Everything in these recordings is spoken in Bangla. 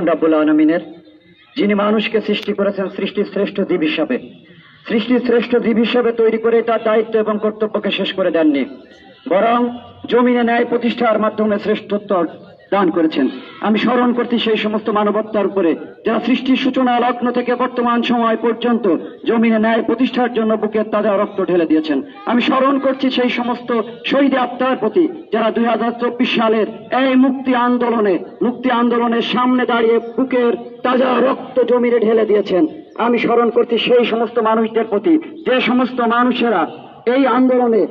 রাব্বুল আলামিনের, যিনি মানুষকে সৃষ্টি করেছেন সৃষ্টির শ্রেষ্ঠ জীব হিসাবে, সৃষ্টির শ্রেষ্ঠ জীব হিসাবে তৈরি করে তার দায়িত্ব এবং কর্তব্যকে শেষ করে দেননি, বরং জমিনে ন্যায় প্রতিষ্ঠার মাধ্যমে শ্রেষ্ঠত্ব দান করেছেন। আমি স্মরণ করছি সেই সমস্ত মানবতার উপরে যারা সৃষ্টির সূচনা লগ্ন থেকে বর্তমান সময় পর্যন্ত জমিনে ন্যায় প্রতিষ্ঠার জন্য বুকে তাজা রক্ত ঢেলে দিয়েছেন। আমি স্মরণ করছি সেই সমস্ত শহীদ আত্মার প্রতি যারা 2024 সালের এই মুক্তি আন্দোলনের সামনে দাঁড়িয়ে বুকের তাজা রক্ত জমিনে ঢেলে দিয়েছেন। আমি স্মরণ করছি সেই সমস্ত মানুষদের প্রতি যে সমস্ত মানুষেরা এই আন্দোলনে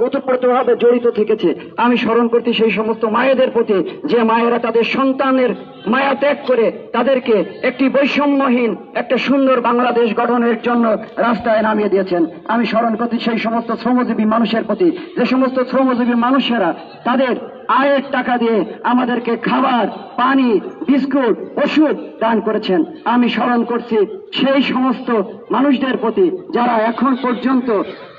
ওতপ্রোতভাবে জড়িত থেকেছে। আমি স্মরণ করছি সেই সমস্ত মায়েদের প্রতি যে মায়েরা তাদের সন্তানের মায়া ত্যাগ করে তাদেরকে একটি বৈষম্যহীন একটা সুন্দর বাংলাদেশ গঠনের জন্য রাস্তায় নামিয়ে দিয়েছেন। আমি স্মরণ করছি সেই সমস্ত শ্রমজীবী মানুষের প্রতি যে সমস্ত শ্রমজীবী মানুষেরা তাদের আয়ের টাকা দিয়ে আমাদেরকে খাবার, পানি, বিস্কুট, ওষুধ দান করেছেন। আমি স্মরণ করছি সেই সমস্ত মানুষদের প্রতি যারা এখন পর্যন্ত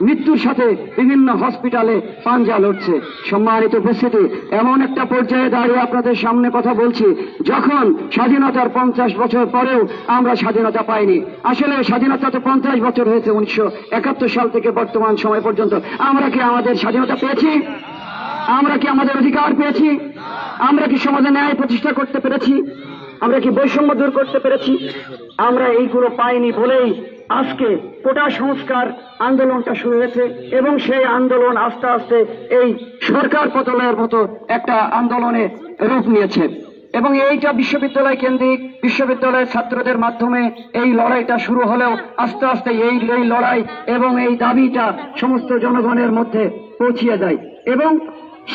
মৃত্যুর সাথে বিভিন্ন হসপিটালে পাঞ্জা লড়ছে। সম্মানিত উপস্থিতি, এমন একটা পর্যায়ে দাঁড়িয়ে আপনাদের সামনে কথা বলছি যখন স্বাধীনতার 50 বছর পরেও আমরা স্বাধীনতা পাইনি। আসলে স্বাধীনতা তো 50 বছর হয়েছে, 1971 সাল থেকে বর্তমান সময় পর্যন্ত। আমরা কি আমাদের স্বাধীনতা পেয়েছি? আমরা কি আমাদের অধিকার পেয়েছি? আমরা কি সমাজে ন্যায় প্রতিষ্ঠা করতে পেরেছি? আমরা কি বৈষম্য দূর করতে পেরেছি? আমরা এইগুলো পাইনি বলেই আজকে কোটা সংস্কার আন্দোলনটা শুরু হয়েছে এবং সেই আন্দোলন আস্তে আস্তে এই সরকার পতনের মতো একটা আন্দোলনে রূপ নিয়েছে। এবং এইটা বিশ্ববিদ্যালয় কেন্দ্রিক বিশ্ববিদ্যালয়ের ছাত্রদের মাধ্যমে এই লড়াইটা শুরু হলেও আস্তে আস্তে এই লড়াই এবং এই দাবিটা সমস্ত জনগণের মধ্যে পৌঁছিয়ে যায় এবং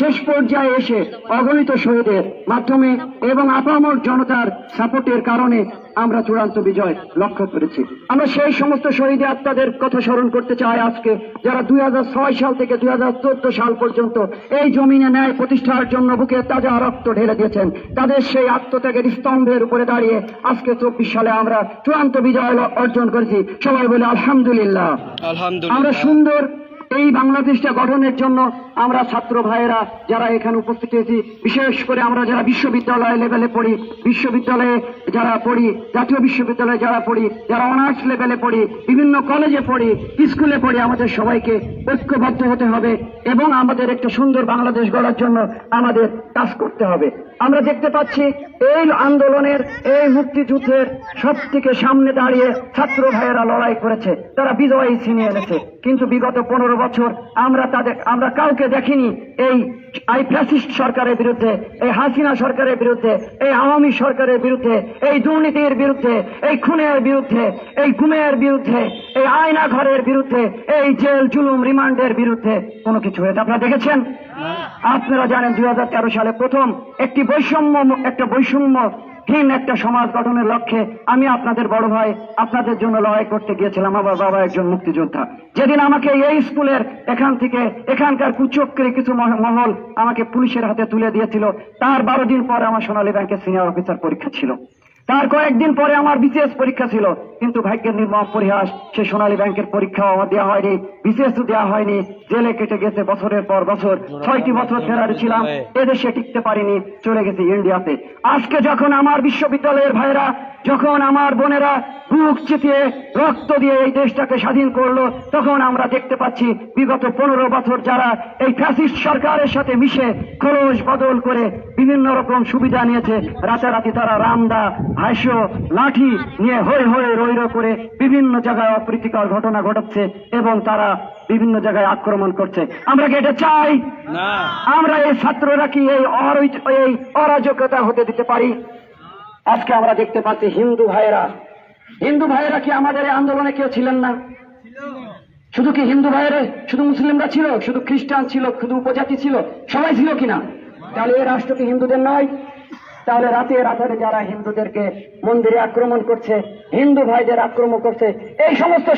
শেষ পর্যায়ে এসে অগণিত শহীদের মাধ্যমে এবং আপামর জনতার সাপোর্টের কারণে আমরা চূড়ান্ত বিজয় লক্ষ্য করেছি। আমরা সেই সমস্ত শহীদ আত্মাদের কথা স্মরণ করতে চাই আজকে, যারা 2006 সাল থেকে 2014 সাল পর্যন্ত এই জমিনে ন্যায় প্রতিষ্ঠার জন্য বুকে তাজা রক্ত ঢেলে দিয়েছেন। তাদের সেই আত্মত্যাগের স্তম্ভের উপরে দাঁড়িয়ে আজকে 24 সালে আমরা চূড়ান্ত বিজয় অর্জন করেছি। সবাই বলে আলহামদুলিল্লাহ। আমরা সুন্দর এই বাংলাদেশটা গঠনের জন্য আমরা ছাত্র ভাইয়েরা যারা এখানে উপস্থিত হয়েছি, বিশেষ করে আমরা যারা বিশ্ববিদ্যালয় লেভেলে পড়ি, বিশ্ববিদ্যালয়ে যারা পড়ি, জাতীয় বিশ্ববিদ্যালয়ে যারা পড়ি, যারা অনার্স লেভেলে পড়ি, বিভিন্ন কলেজে পড়ি, স্কুলে পড়ি, আমাদের সবাইকে ঐক্যবদ্ধ হতে হবে এবং আমাদের একটা সুন্দর বাংলাদেশ গড়ার জন্য আমাদের কাজ করতে হবে। আমরা দেখতে পাচ্ছি এই আন্দোলনের এই মুক্তিযুদ্ধের সব থেকে সামনে দাঁড়িয়ে ছাত্র ভাইয়েরা লড়াই করেছে, তারা বিজয় ছিনিয়ে এনেছে। কিন্তু বিগত 15 বছর আমরা কাউকে দেখিনি এই ফ্যাসিস্ট সরকারের বিরুদ্ধে, এই হাসিনা সরকারের বিরুদ্ধে, এই আওয়ামী সরকারের বিরুদ্ধে, এই দুর্নীতির বিরুদ্ধে, এই খুনের বিরুদ্ধে, এই গুমের বিরুদ্ধে, এই আয়না ঘরের বিরুদ্ধে, এই জেল জুলুম রিমান্ডের বিরুদ্ধে কোনো কিছু হয়েছে আপনারা দেখেছেন? আপনারা জানেন 2013 সালে প্রথম একটি বৈষম্যহীন একটা সমাজ গঠনের লক্ষ্যে আমি আপনাদের বড় ভাই আপনাদের জন্য লড়াই করতে গিয়েছিলাম। আমার বাবা একজন মুক্তিযোদ্ধা। যেদিন আমাকে এই স্কুলের এখানকার কুচক্রী কিছু মহল আমাকে পুলিশের হাতে তুলে দিয়েছিল, তার 12 দিন পরে আমার সোনালী ব্যাংকের সিনিয়র অফিসার পরীক্ষা ছিল, তার কয়েকদিন পরে আমার বিসিএস পরীক্ষা ছিল। কিন্তু ভাগ্যের নির্মম পরিহাস, সে সোনালী ব্যাংকের পরীক্ষাও আমার দেওয়া হয়নি, বিসিএসও দেওয়া হয়নি। জেলে কেটে গেছে বছরের পর বছর। 6টি বছর ফেরার ছিলাম, এদেশে টিকতে পারিনি, চলে গেছি ইন্ডিয়াতে। আজকে যখন আমার বিশ্ববিদ্যালয়ের ভাইরা, যখন আমার বোনেরা বুক চিতিয়ে রক্ত দিয়ে এই দেশটাকে স্বাধীন করলো, তখন আমরা দেখতে পাচ্ছি বিগত 15 বছর যারা এই ফ্যাসিস্ট সরকারের সাথে মিশে খরচ বদল করে বিভিন্ন রকম সুবিধা নিয়েছে, রাতারাতি তারা রামদা, ভাষ্য, লাঠি নিয়ে হয়ে রৈর করে বিভিন্ন জায়গায় অপ্রীতিকর ঘটনা ঘটাচ্ছে এবং তারা বিভিন্ন জায়গায় আক্রমণ করছে। আমরা কি এটা চাই? আমরা এই ছাত্ররা কি এই অরাজকতা হতে দিতে পারি? আজকে আমরা দেখতে পাচ্ছি হিন্দু ভাইয়েরা কি আমাদের এই আন্দোলনে কেউ ছিলেন না? শুধু কি হিন্দু ভাইয়েরা, শুধু মুসলিমরা ছিল, শুধু খ্রিস্টান ছিল, শুধু উপজাতি ছিল, সবাই ছিল কিনা? তাহলে এই রাষ্ট্র কি হিন্দুদের নয়? তাহলে রাতে যারা হিন্দুদেরকে মন্দিরে আক্রমণ করছে, হিন্দু ভাইদের আক্রমণ করছে, এই সমস্ত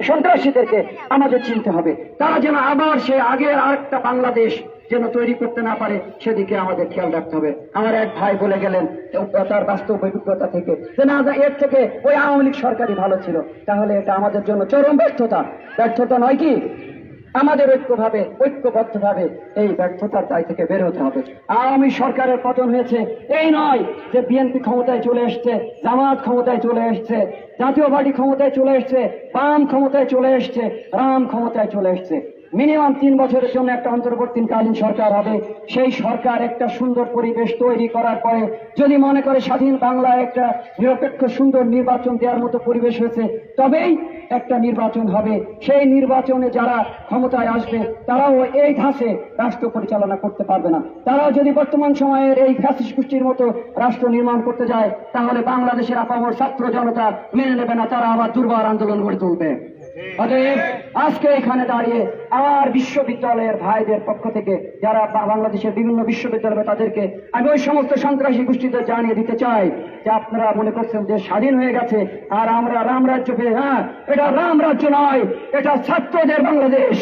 সন্ত্রাসীদেরকে আমাদের চিনতে হবে। তারা যেন আবার সে আগের আরেকটা বাংলাদেশ যেন তৈরি করতে না পারে, সেদিকে আমাদের খেয়াল রাখতে হবে। আমার এক ভাই বলে গেলেন তার বাস্তব অভিজ্ঞতা থেকে যে না, এর থেকে ওই আওয়ামী লীগ সরকারই ভালো ছিল। তাহলে এটা আমাদের জন্য চরম ব্যর্থতা নয় কি? আমাদের ঐক্যবদ্ধভাবে এই ব্যর্থতার দায় থেকে বের হতে হবে। আওয়ামী সরকারের পতন হয়েছে এই নয় যে বিএনপি ক্ষমতায় চলে এসছে, জামাত ক্ষমতায় চলে এসছে, জাতীয় পার্টি ক্ষমতায় চলে এসছে, বাম ক্ষমতায় চলে এসছে, রাম ক্ষমতায় চলে এসছে। মিনিমাম 3 বছরের জন্য একটা অন্তর্বর্তীকালীন সরকার হবে। সেই সরকার একটা সুন্দর পরিবেশ তৈরি করার পরে যদি মনে করে স্বাধীন বাংলায় একটা নিরপেক্ষ সুন্দর নির্বাচন দেওয়ার মতো পরিবেশ হয়েছে, তবেই একটা নির্বাচন হবে। সেই নির্বাচনে যারা ক্ষমতায় আসবে তারাও এই ধাঁচে রাষ্ট্র পরিচালনা করতে পারবে না। তারাও যদি বর্তমান সময়ের এই ফ্যাসিস্ট গোষ্ঠীর মতো রাষ্ট্র নির্মাণ করতে যায়, তাহলে বাংলাদেশের আপামর ছাত্র জনতা মেনে নেবে না, তারা আবার দুর্বার আন্দোলন গড়ে তুলবে। অতএব আজকে এখানে দাঁড়িয়ে আমার বিশ্ববিদ্যালয়ের ভাইদের পক্ষ থেকে যারা বাংলাদেশের বিভিন্ন বিশ্ববিদ্যালয়, তাদেরকে আমি ওই সমস্ত সন্ত্রাসী গোষ্ঠীদের জানিয়ে দিতে চাই যে আপনারা মনে করছেন যে স্বাধীন হয়ে গেছে আর আমরা রাম রাজ্য পেয়ে, হ্যাঁ, এটা রাম রাজ্য নয়, এটা ছাত্রদের বাংলাদেশ,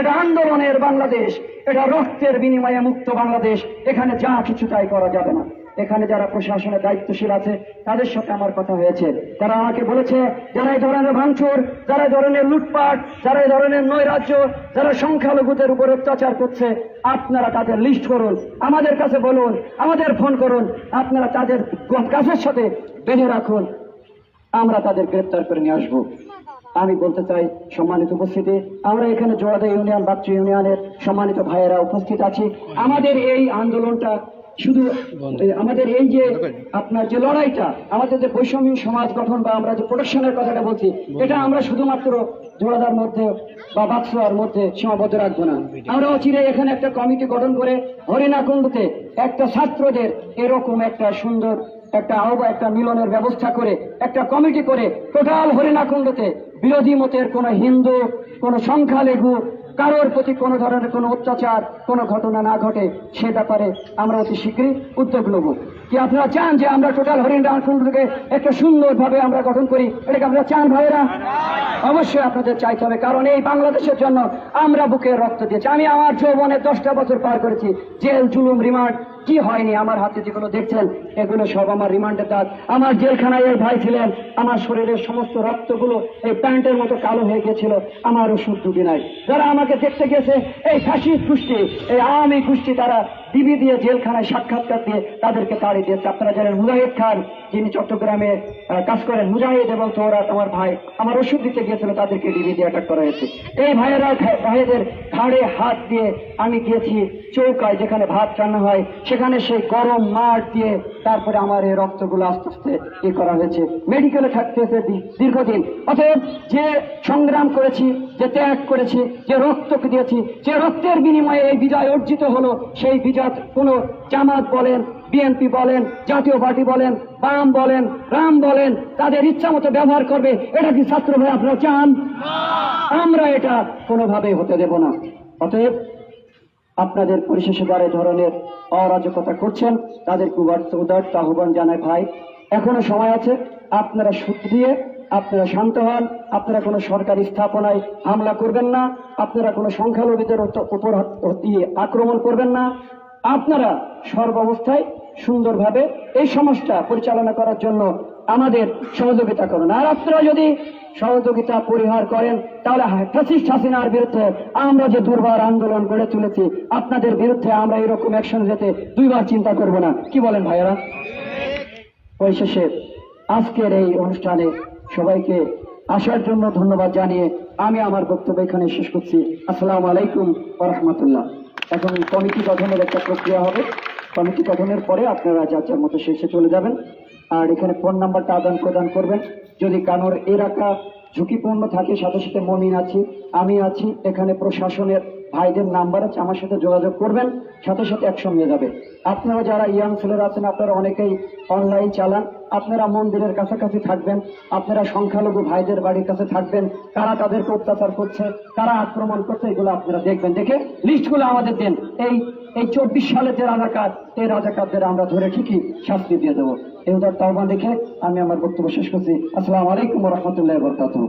এটা আন্দোলনের বাংলাদেশ, এটা রক্তের বিনিময়ে মুক্ত বাংলাদেশ। এখানে যা কিছু তাই করা যাবে না। এখানে যারা প্রশাসনের দায়িত্বশীল আছে তাদের সাথে আমার কথা হয়েছে, তারা আমাকে বলেছে যারা এই ধরনের ভাঙচুর, যারা এই ধরনের লুটপাট, যারা এই ধরনের নৈরাজ্য, যারা সংখ্যালঘুদের উপর অত্যাচার করছে, আপনারা তাদের লিস্ট করুন, আমাদের কাছে বলুন, আমাদের ফোন করুন, আপনারা তাদের কাছের সাথে বেঁধে রাখুন, আমরা তাদের গ্রেপ্তার করে নিয়ে আসবো। আমি বলতে চাই সম্মানিত উপস্থিতি, আমরা এখানে জোড়াদা ইউনিয়ন, বাচ্চু ইউনিয়নের সম্মানিত ভাইয়েরা উপস্থিত আছি। আমাদের এই আন্দোলনটা শুধু আমাদের এই যে আপনার যে লড়াইটা, আমাদের যে বৈষম্য সমাজ গঠন বা আমরা যে প্রোটেকশনের কথাটা বলছি, এটা আমরা শুধুমাত্র জোড়াদার মধ্যে বা বাক্সার মধ্যে সীমাবদ্ধ রাখবো না। আমরা অচিরে এখানে একটা কমিটি গঠন করে হরিণাকুণ্ডুতে একটা ছাত্রদের এরকম একটা সুন্দর একটা মিলনের ব্যবস্থা করে একটা কমিটি করে টোটাল হরিণাকুণ্ডুতে বিরোধী মতের কোনো হিন্দু, কোনো সংখ্যালঘু কারোর প্রতি কোনো ধরনের কোনো অত্যাচার, কোনো ঘটনা না ঘটে, সে ব্যাপারে আমরা অতি শীঘ্রই উদ্যোগ নেব। কি আপনারা চান যে আমরা টোটাল হরিণাকুণ্ডুকে একটা সুন্দরভাবে আমরা গঠন করি? এটাকে আপনারা চান ভাইয়েরা? অবশ্যই আপনাদের চাইতে হবে, কারণ এই বাংলাদেশের জন্য আমরা বুকে রক্ত দিয়েছি। আমি আমার যৌবনে 10টা বছর পার করেছি, জেল, জুলুম, রিমান্ড কি হয়নি। আমার হাতে যেগুলো দেখছেন এগুলো সব আমার রিমান্ডের দাগ। আমার জেলখানায় এই ভাই ছিলেন, আমার শরীরের সমস্ত রক্তগুলো এই প্যান্টের মতো কালো হয়ে গেছিল, আমার ওষুধ দুটি নাই। যারা আমাকে দেখতে গেছে এই ফ্যাসিস্ট গোষ্ঠী, এই আওয়ামী গোষ্ঠী, তারা ডিবি দিয়ে জেলখানায় সাক্ষাৎকার দিয়ে তাদেরকে তাড়িয়ে দিয়েছে। আপনারা জানেন মুজাহিদ খান, যিনি চট্টগ্রামে কাজ করেন, মুজাহিদ এবং তোরা আমার ভাই, আমার ওষুধ দিতে গিয়েছিল, তাদেরকে ডিবি দিয়ে অ্যাটাক করা হয়েছে। এই ভাইদের ঘাড়ে হাত দিয়ে আমি গিয়েছি চৌকায়, যেখানে ভাত রান্না হয়, সেখানে সেই গরম মাঠ দিয়ে তারপরে আমার এই রক্তগুলো আস্তে আস্তে করা হয়েছে। মেডিকেলে থাকতে হয়েছে দীর্ঘদিন। অতএব যে সংগ্রাম করেছি, যে ত্যাগ করেছি, যে রক্ত দিয়েছি, যে রক্তের বিনিময়ে এই বিজয় অর্জিত হলো, সেই বিজয় কোনো জামাত বলেন, বিএনপি বলেন, জাতীয় পার্টি বলেন, বাম বলেন, রাম বলেন, তাদের ইচ্ছা মতো ব্যবহার করবে। এটা কি ছাত্র ভাই আপনারা চান? আমরা এটা কোনোভাবেই হতে দেব না। অতএব আপনাদের পরিশেষে যারা এই ধরনের অরাজকতা করছেন তাদেরকে উদারতা আহ্বান জানায়, ভাই এখনো সময় আছে, আপনারা সুদ দিয়ে আপনারা শান্ত হন, আপনারা কোনো সরকারি স্থাপনায় হামলা করবেন না, আপনারা কোনো সংখ্যালঘুদের উপর দিয়ে আক্রমণ করবেন না, আপনারা সর্বাবস্থায় সুন্দরভাবে এই সমস্যা পরিচালনা করার জন্য আমাদের সহযোগিতা করুন। আর আপনারা যদি সহযোগিতা পরিহার করেন তাহলে ফ্যাসিস্ট হাসিনার বিরুদ্ধে আমরা যে দুর্বার আন্দোলন গড়ে তুলেছি, আপনাদের বিরুদ্ধে আমরা এরকম অ্যাকশন যেতে দুইবার চিন্তা করব না। কি বলেন ভাইয়েরা? পরিশেষে আজকের এই অনুষ্ঠানে সবাইকে আসার জন্য ধন্যবাদ জানিয়ে আমি আমার বক্তব্য এখানে শেষ করছি। আসসালামু আলাইকুম ওয়া রাহমাতুল্লাহ। এখন কমিটি গঠনের একটা প্রক্রিয়া হবে। কমিটি গঠনের পরে আপনারা যার যার মতো শেষে চলে যাবেন। আর এখানে ফোন নাম্বারটা আদান প্রদান করবেন। যদি কারোর এলাকা ঝুঁকিপূর্ণ থাকে, সাথে সাথে মমিন আছি, আমি আছি, এখানে প্রশাসনের ভাইদের নাম্বার আছে, আমার সাথে যোগাযোগ করবেন, সাথে সাথে অ্যাকশন নিয়ে যাবে। আপনারা যারা ইয়াং ছেলেরা আছেন, আপনারা অনেকেই অনলাইন চালান, আপনারা মন্দিরের কাছাকাছি থাকবেন, আপনারা সংখ্যালঘু ভাইদের বাড়ির কাছে থাকবেন, কারা তাদেরকে অত্যাচার করছে, কারা আক্রমণ করছে, এগুলো আপনারা দেখবেন, দেখে লিস্টগুলো আমাদের দেন। এই 24 সালে যে রাজাকার, এই রাজাকারদের আমরা ধরে ঠিকই শাস্তি দিয়ে দেবো। এই উদার আহ্বান দেখে আমি আমার বক্তব্য শেষ করছি। আসসালামু আলাইকুম ওয়া রাহমাতুল্লাহি ওয়া বারাকাতুহু।